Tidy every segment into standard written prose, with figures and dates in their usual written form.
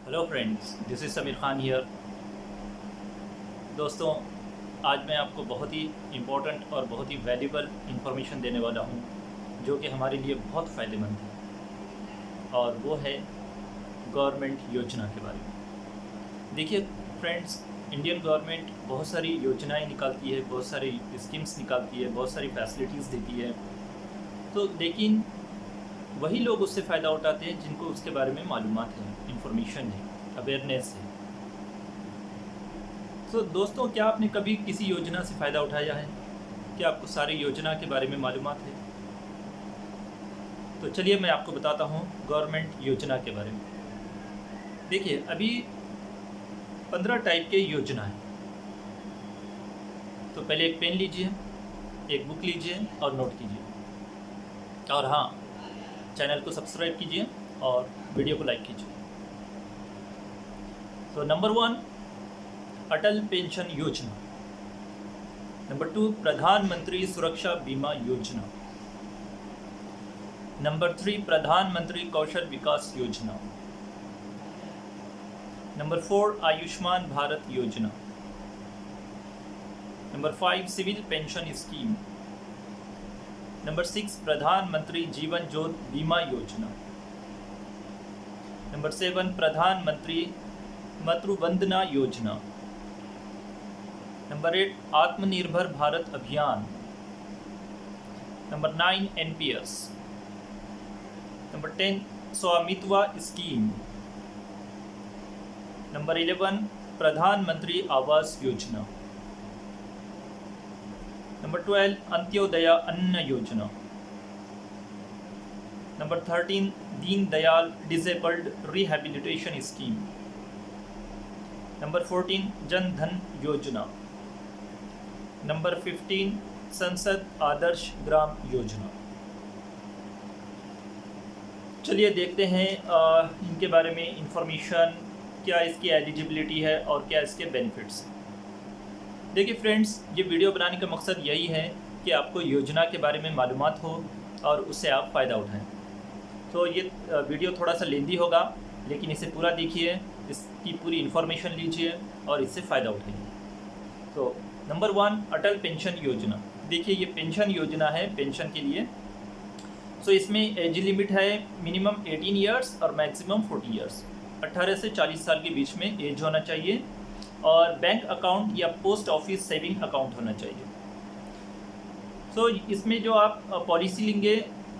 Hello friends, this is Sameer Khan here. दोस्तों, आज मैं आपको बहुत ही इम्पोर्टेंट और बहुत ही वैल्यूबल इंफॉर्मेशन देने वाला हूँ जो कि हमारे लिए बहुत फ़ायदेमंद है, और वो है गवर्नमेंट योजना के बारे में। देखिए फ्रेंड्स, इंडियन गवर्नमेंट बहुत सारी योजनाएं निकालती है, बहुत सारी स्कीम्स निकालती है, बहुत सारी फैसिलिटीज़ देती है। तो लेकिन वही लोग उससे फ़ायदा उठाते हैं जिनको उसके बारे में मालूमात है, इंफॉर्मेशन है, अवेयरनेस है। तो दोस्तों, क्या आपने कभी किसी योजना से फ़ायदा उठाया है? क्या आपको सारी योजना के बारे में मालूमात है? तो चलिए मैं आपको बताता हूँ गवर्नमेंट योजना के बारे में। देखिए, अभी 15 टाइप के योजना है। तो पहले एक पेन लीजिए, एक बुक लीजिए और नोट कीजिए। और हाँ, चैनल को सब्सक्राइब कीजिए और वीडियो को लाइक कीजिए। तो नंबर 1, अटल पेंशन योजना। नंबर 2, प्रधानमंत्री सुरक्षा बीमा योजना। नंबर 3, प्रधानमंत्री कौशल विकास योजना। नंबर 4, आयुष्मान भारत योजना। Number 5, civil pension scheme. Number 6, प्रधानमंत्री जीवन ज्योति बीमा योजना। नंबर 7, प्रधानमंत्री मातृवंदना योजना। नंबर 8, आत्मनिर्भर भारत अभियान। Number 9, NPS. नंबर 10, स्वामित्व स्कीम। नंबर 11, प्रधानमंत्री आवास योजना। नंबर 12, अंत्योदय अन्न योजना। Number 13, Deen Dayal disabled rehabilitation scheme. Number 14, Jan Dhan योजना। नंबर 15, संसद आदर्श ग्राम योजना। चलिए देखते हैं इनके बारे में इंफॉर्मेशन, क्या इसकी एलिजिबिलिटी है और क्या इसके बेनिफिट्स हैं। देखिए फ्रेंड्स, ये वीडियो बनाने का मकसद यही है कि आपको योजना के बारे में मालूमात हो और उससे आप फ़ायदा उठाएं। तो ये वीडियो थोड़ा सा लेंदी होगा, लेकिन इसे पूरा देखिए, इसकी पूरी इन्फॉर्मेशन लीजिए और इससे फ़ायदा उठाइए। तो नंबर 1, अटल पेंशन योजना। देखिए, ये पेंशन योजना है पेंशन के लिए। सो इसमें एज लिमिट है मिनिमम 18 ईयर्स और मैक्सिमम 40 ईयर्स। 18 से 40 साल के बीच में एज होना चाहिए और बैंक अकाउंट या पोस्ट ऑफिस सेविंग अकाउंट होना चाहिए। सो इसमें जो आप पॉलिसी लेंगे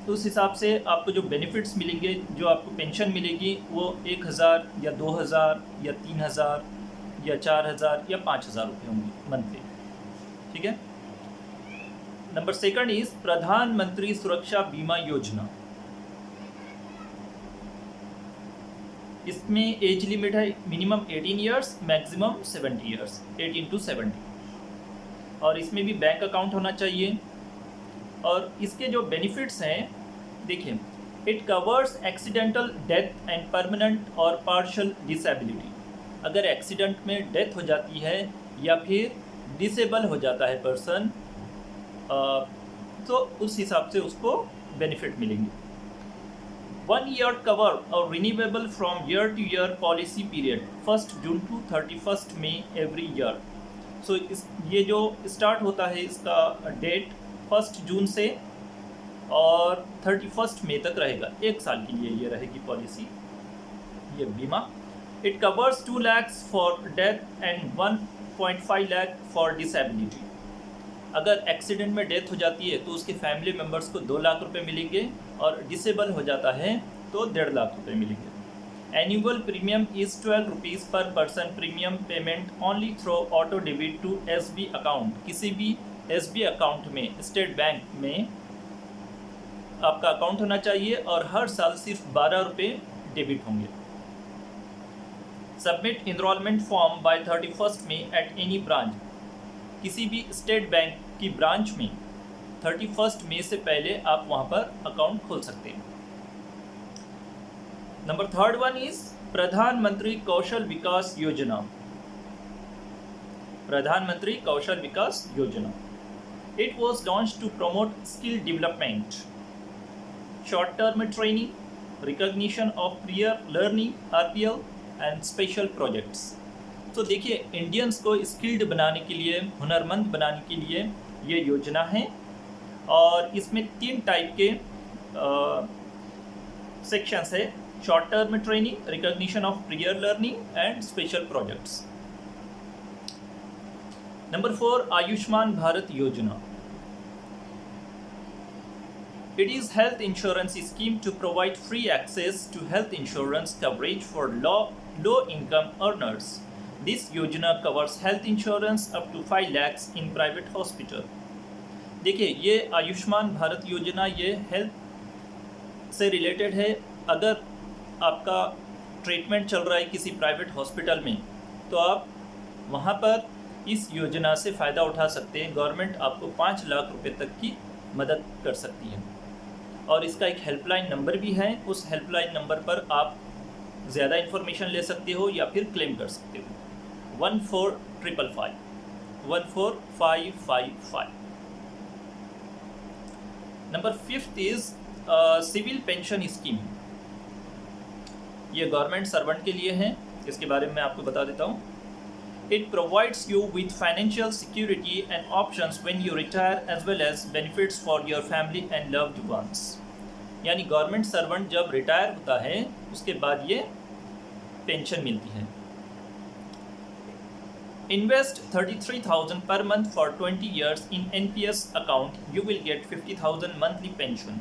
तो उस हिसाब से आपको जो बेनिफिट्स मिलेंगे, जो आपको पेंशन मिलेगी, वो 1000 या 2000 या 3000 या 4000 या 5000 रुपये होंगे मंथली। ठीक है। नंबर 2 इज प्रधानमंत्री सुरक्षा बीमा योजना। इसमें एज लिमिट है minimum 18 years, maximum 70 years, 18 to 70। और इसमें भी बैंक अकाउंट होना चाहिए। और इसके जो बेनिफिट्स हैं, देखिए, it covers accidental death and permanent और पार्शियल डिसेबिलिटी। अगर एक्सीडेंट में डेथ हो जाती है या फिर डिसेबल हो जाता है पर्सन, तो उस हिसाब से उसको बेनिफिट मिलेंगे। 1 ईयर कवर और renewable from year to year policy period 1 June to 31 May every year. So ये जो स्टार्ट होता है इसका डेट 1 जून से और 31 मई तक रहेगा। 1 साल के लिए ये रहेगी पॉलिसी, ये बीमा। It covers 2 lakhs for death and 1.5 lakh for disability. अगर एक्सीडेंट में डेथ हो जाती है तो उसके फैमिली मेम्बर्स को 2 लाख रुपए मिलेंगे, और डिसेबल हो जाता है तो 1.5 लाख रुपए मिलेंगे। Annual premium is 12 rupees per person. Premium payment only through auto debit to SB account. किसी भी एसबी अकाउंट में, स्टेट बैंक में आपका अकाउंट होना चाहिए और हर साल सिर्फ 12 रुपये डेबिट होंगे। सबमिट इनरोलमेंट फॉर्म बाय 31 मई एट एनी ब्रांच। किसी भी स्टेट बैंक की ब्रांच में 31 मई से पहले आप वहां पर अकाउंट खोल सकते हैं। नंबर 3 इज प्रधानमंत्री कौशल विकास योजना। प्रधानमंत्री कौशल विकास योजना, it was launch to promote skill development, short term training, recognition of prior learning RPL, and special projects. तो देखिए, इंडियंस को स्किल्ड बनाने के लिए, हुनरमंद बनाने के लिए ये योजना है, और इसमें 3 टाइप के सेक्शंस है: short term training, recognition of prior learning and special projects. Number 4, Ayushman Bharat योजना। It is health insurance scheme to provide free access to health insurance coverage for low income earners. This yojana covers health insurance up to 5 lakhs in private hospital. देखिए, ये आयुष्मान भारत योजना ये health से related है। अगर आपका treatment चल रहा है किसी प्राइवेट हॉस्पिटल में, तो आप वहाँ पर इस योजना से फ़ायदा उठा सकते हैं। गवर्नमेंट आपको 5 लाख रुपए तक की मदद कर सकती है, और इसका एक हेल्पलाइन नंबर भी है। उस हेल्पलाइन नंबर पर आप ज़्यादा इन्फॉर्मेशन ले सकते हो या फिर क्लेम कर सकते हो। 14555 14555। Number 5 is civil pension scheme. ये गवर्नमेंट सर्वेंट के लिए है, इसके बारे में मैं आपको बता देता हूँ। It provides you with financial security and options when you retire, as well as benefits for your family and loved ones. यानी गवर्नमेंट सर्वेंट जब रिटायर होता है उसके बाद ये पेंशन मिलती है। Invest 33,000 per month for 20 years in NPS account. You will get 50,000 monthly pension.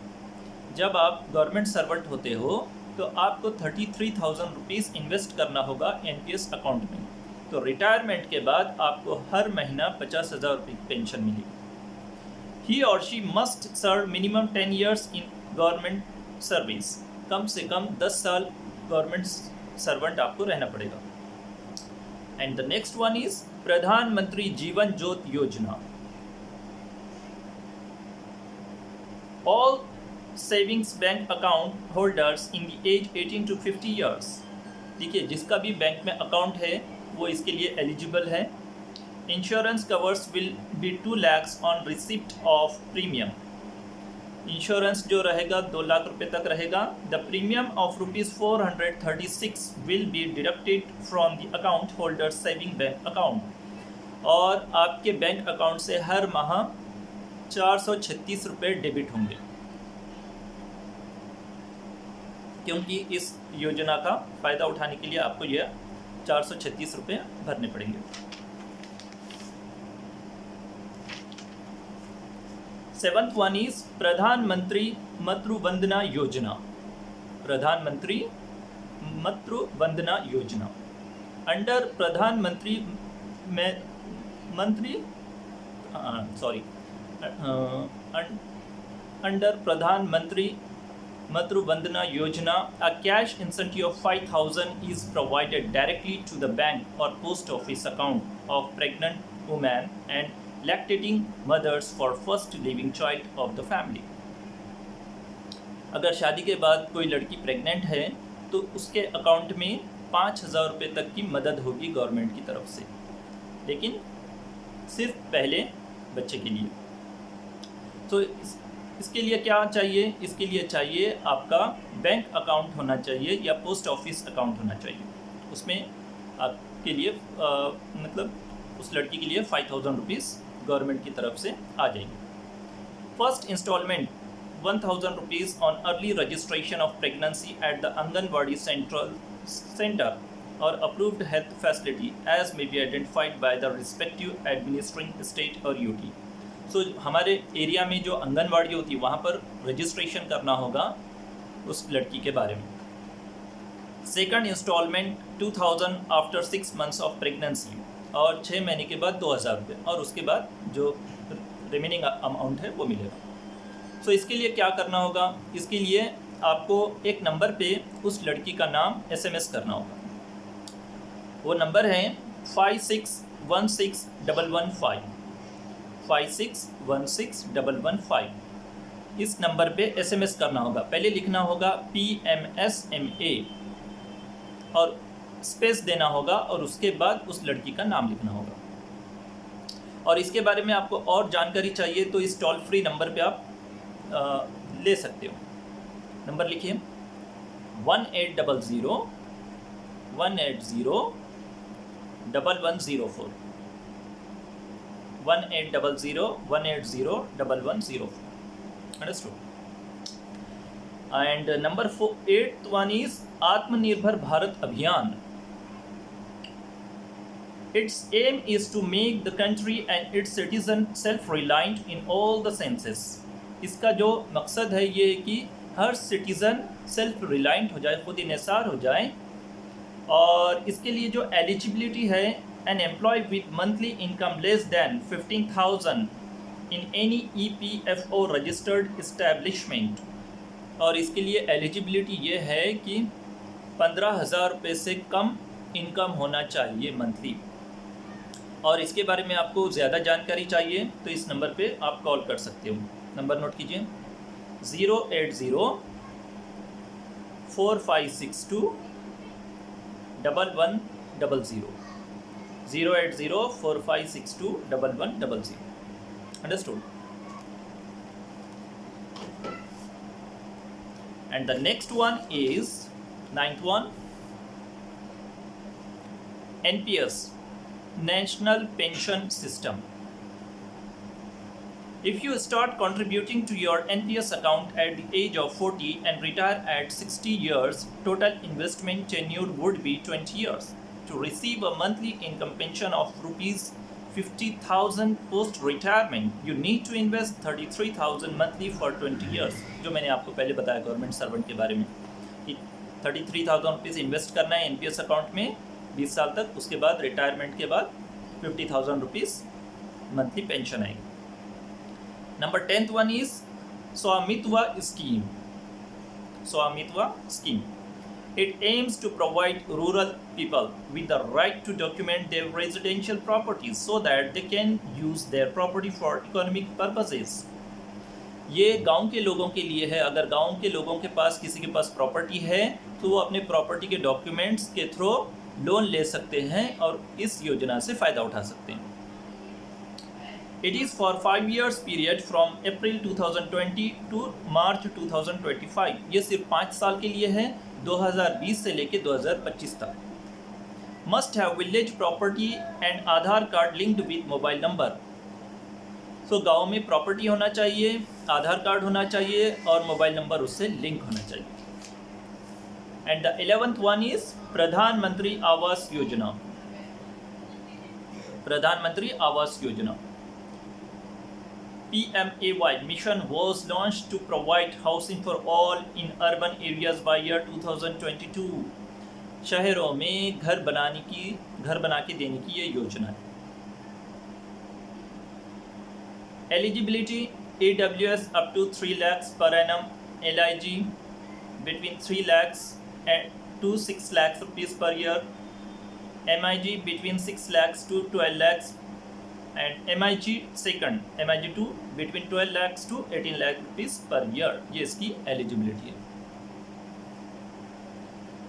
जब आप गवर्नमेंट सर्वेंट होते हो तो आपको 33,000 रुपीज़ इन्वेस्ट करना होगा NPS अकाउंट में। तो रिटायरमेंट के बाद आपको हर महीना 50,000 रुपये की पेंशन मिलेगी। ही और she must serve minimum 10 years in government service. कम से कम 10 साल गवर्नमेंट सर्वेंट आपको रहना पड़ेगा। And the next one is Pradhan Mantri Jeevan Jyoti Yojana. All savings bank account holders in the age 18 to 50 years। देखिए, जिसका भी बैंक में अकाउंट है वो इसके लिए एलिजिबल है। Insurance covers will be 2 lakhs on receipt of premium. Insurance जो रहेगा 2 लाख रुपए तक रहेगा। The premium of ₹436 will be deducted from the account holder saving bank account. और आपके बैंक अकाउंट से हर माह 436 रुपये डेबिट होंगे, क्योंकि इस योजना का फ़ायदा उठाने के लिए आपको यह 436 रुपये भरने पड़ेंगे। सेवंथ वन इज प्रधानमंत्री मातृ वंदना योजना। प्रधानमंत्री मातृ वंदना योजना। अंडर प्रधानमंत्री अंडर प्रधानमंत्री मातृ Vandana Yojana, a cash incentive of 5,000 is provided directly to the bank or post office account of pregnant women and lactating mothers for first living child of the family. अगर शादी के बाद कोई लड़की प्रेग्नेंट है तो उसके अकाउंट में 5,000 रुपये तक की मदद होगी गवर्नमेंट की तरफ से, लेकिन सिर्फ पहले बच्चे के लिए। तो इसके लिए क्या चाहिए? इसके लिए चाहिए आपका बैंक अकाउंट होना चाहिए या पोस्ट ऑफिस अकाउंट होना चाहिए। उसमें आपके लिए मतलब उस लड़की के लिए 5,000 रुपीज़ गवर्नमेंट की तरफ से आ जाएंगे। First instalment 1,000 rupees on early registration of pregnancy at the anganwadi centre और approved health facility as may be identified by the respective administering state और यूटी। सो हमारे एरिया में जो आंगनवाड़ी होती है वहाँ पर रजिस्ट्रेशन करना होगा उस लड़की के बारे में। Second instalment 2,000 after 6 months of pregnancy, और 6 महीने के बाद 2,000 रुपये, और उसके बाद जो रिमेनिंग अमाउंट है वो मिलेगा। सो इसके लिए क्या करना होगा? इसके लिए आपको एक नंबर पे उस लड़की का नाम SMS करना होगा। वो नंबर है 56161115 56161115। इस नंबर पे SMS करना होगा। पहले लिखना होगा PMSMA और स्पेस देना होगा, और उसके बाद उस लड़की का नाम लिखना होगा। और इसके बारे में आपको और जानकारी चाहिए तो इस टोल फ्री नंबर पे आप ले सकते हो। नंबर लिखिए 1800 18001104 18001104. Understood? And number 8th one is Atmanirbhar Bharat Abhiyan. Its aim is to make the country and its citizen self-reliant in all the senses. इसका जो मकसद है ये है कि हर सिटीज़न सेल्फ रिलायंट हो जाए, खुद इन्हिसार हो जाए। और इसके लिए जो एलिजिबिलिटी है, an employ with monthly income less than 15,000 in any EPFO registered establishment. और इसके लिए एलिजिबिलिटी ये है कि 15,000 रुपये से कम इनकम होना चाहिए मंथली। और इसके बारे में आपको ज़्यादा जानकारी चाहिए तो इस नंबर पे आप कॉल कर सकते हो। नंबर नोट कीजिए 08045621100 08045621100। Understood? And the next one is 9th one, NPS, National Pension System. If you start contributing to your NPS account at the age of 40 and retire at 60 years, total investment tenure would be 20 years. To receive a monthly income pension of rupees 50,000 post-retirement, you need to invest 33,000 monthly for 20 years. जो मैंने आपको पहले बताया government servant के बारे में कि 33,000 rupees invest करना है NPS अकाउंट में 20 साल तक, उसके बाद रिटायरमेंट के बाद 50,000 रुपीज़ मंथली पेंशन आएगी। नंबर 10th वन इज स्वामित्व स्कीम। स्वामित्व scheme, it aims to provide rural people with the right to document their residential properties so that they can use their property for economic purposes. ये गांव के लोगों के लिए है। अगर गांव के लोगों के पास किसी के पास प्रॉपर्टी है तो वो अपने प्रॉपर्टी के डॉक्यूमेंट्स के थ्रू लोन ले सकते हैं और इस योजना से फ़ायदा उठा सकते हैं। It is for 5 years period from April 2020 to March 2025. ये सिर्फ 5 साल के लिए है, 2020 से लेके 2025 तक। Must have village property and Aadhaar card linked with mobile number. तो गाँव में प्रॉपर्टी होना चाहिए, आधार कार्ड होना चाहिए और मोबाइल नंबर उससे लिंक होना चाहिए। And the 11th one is प्रधानमंत्री आवास योजना। प्रधानमंत्री Awas Yojana PMAY mission was launched to provide housing for all in urban areas by year 2022. शहरों में घर बना के देने की ये योजना है। Eligibility AWS up to 3 lakhs per annum, LIG between 3 lakhs to 6 lakhs rupees per year, MIG between 6 lakhs to 12 lakhs and MIG 2 between 12 lakhs to 18 lakh rupees per year. ये इसकी एलिजिबिलिटी है।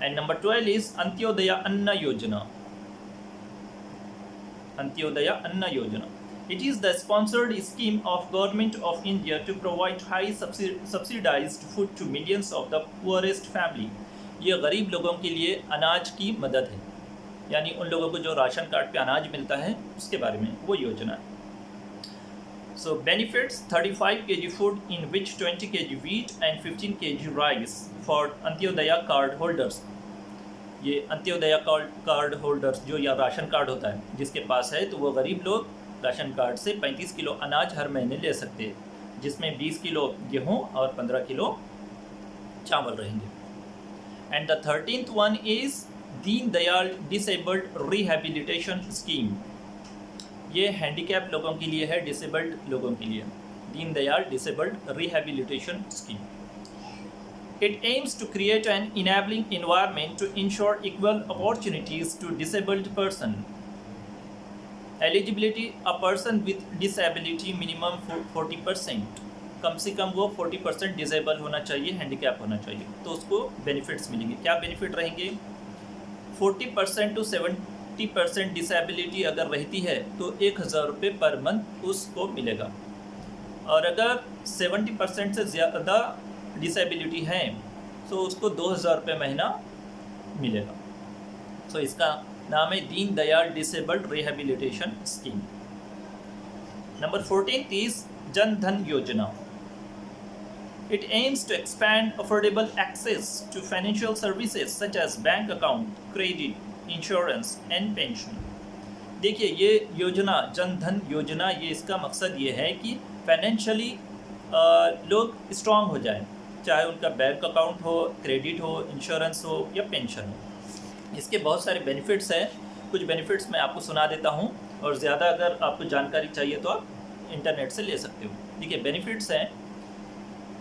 एंड नंबर 12 इज अंत्योदय अन्न योजना। अंत्योदय अन्न योजना, it is the sponsored scheme of Government of India to provide high subsidized food to millions of the poorest family. ये गरीब लोगों के लिए अनाज की मदद है, यानी उन लोगों को जो राशन कार्ड पे अनाज मिलता है उसके बारे में वो योजना है। सो benefits 35 kg food in which 20 kg wheat and 15 kg rice for Antyodaya card holders. ये अंत्योदय कार्ड होल्डर्स जो या राशन कार्ड होता है जिसके पास है, तो वो गरीब लोग राशन कार्ड से 35 किलो अनाज हर महीने ले सकते हैं, जिसमें 20 किलो गेहूँ और 15 किलो चावल रहेंगे। And the 13th one is Deen Dayal disabled rehabilitation scheme. ये हैंडीकैप लोगों के लिए है, डिसेबल्ड लोगों के लिए। Deen Dayal disabled rehabilitation scheme. It aims to create an enabling environment to ensure equal opportunities to disabled person. Eligibility, a person with disability minimum 40%, कम से कम वो 40% डिसेबल होना चाहिए, हैंडीकैप होना चाहिए, तो उसको बेनिफिट्स मिलेंगे। क्या बेनिफिट रहेंगे? 40% to 70% डिसेबिलिटी अगर रहती है तो 1,000 रुपये पर मंथ उसको मिलेगा, और अगर 70% से ज़्यादा डिसेबिलिटी है तो उसको 2,000 रुपये महीना मिलेगा। सो इसका नाम है Deen Dayal disabled rehabilitation scheme. Number 14 is Jan Dhan योजना। It aims to expand affordable access to financial services such as bank account, credit, insurance and pension। देखिए ये योजना जन धन योजना, ये इसका मकसद ये है कि फाइनेंशियली लोग स्ट्रांग हो जाएं, चाहे उनका बैंक अकाउंट हो, क्रेडिट हो, इंश्योरेंस हो या पेंशन हो। इसके बहुत सारे बेनिफिट्स हैं, कुछ बेनिफिट्स मैं आपको सुना देता हूँ और ज़्यादा अगर आपको जानकारी चाहिए तो आप इंटरनेट से ले सकते हो। देखिए बेनिफिट्स हैं,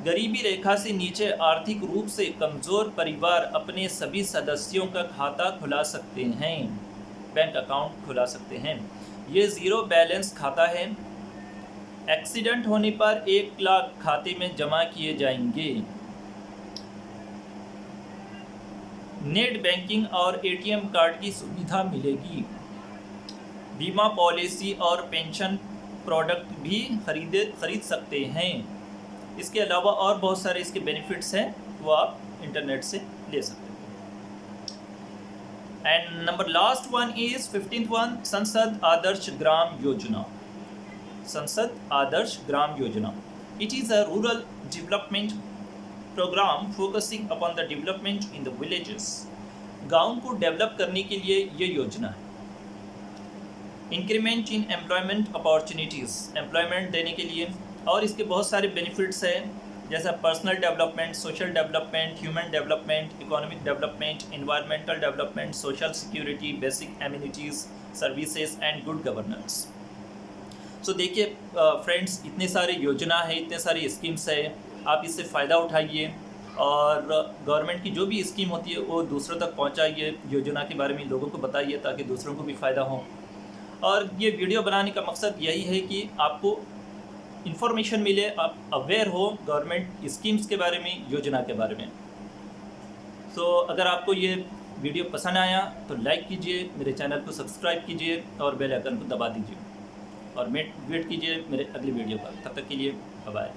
गरीबी रेखा से नीचे आर्थिक रूप से कमज़ोर परिवार अपने सभी सदस्यों का खाता खुला सकते हैं, बैंक अकाउंट खुला सकते हैं। ये ज़ीरो बैलेंस खाता है, एक्सीडेंट होने पर 1 लाख खाते में जमा किए जाएंगे। नेट बैंकिंग और एटीएम कार्ड की सुविधा मिलेगी। बीमा पॉलिसी और पेंशन प्रोडक्ट भी खरीद सकते हैं। इसके अलावा और बहुत सारे इसके बेनिफिट्स हैं, वो आप इंटरनेट से ले सकते हैं। And number last one is 15th one, Sansad Adarsh Gram योजना। संसद आदर्श ग्राम योजना, it is a rural development programme focusing upon the development in the villages. गाँव को डेवलप करने के लिए ये योजना है। Increment in employment opportunities, employment देने के लिए, और इसके बहुत सारे बेनिफिट्स हैं जैसा personal development, social development, human development, economic development, environmental development, social security, basic amenities, services and good governance. So देखिए फ्रेंड्स, इतने सारे योजना है, इतने सारी स्कीम्स है, आप इससे फ़ायदा उठाइए और गवर्नमेंट की जो भी स्कीम होती है वो दूसरों तक पहुँचाइए, योजना के बारे में लोगों को बताइए ताकि दूसरों को भी फ़ायदा हो। और ये वीडियो बनाने का मकसद यही है कि आपको इन्फॉर्मेशन मिले, आप अवेयर हो गवर्नमेंट स्कीम्स के बारे में, योजना के बारे में। सो अगर आपको ये वीडियो पसंद आया तो लाइक कीजिए, मेरे चैनल को सब्सक्राइब कीजिए और बेल आइकन को दबा दीजिए और वेट कीजिए मेरे अगली वीडियो पर। तब तक के लिए बाय बाय।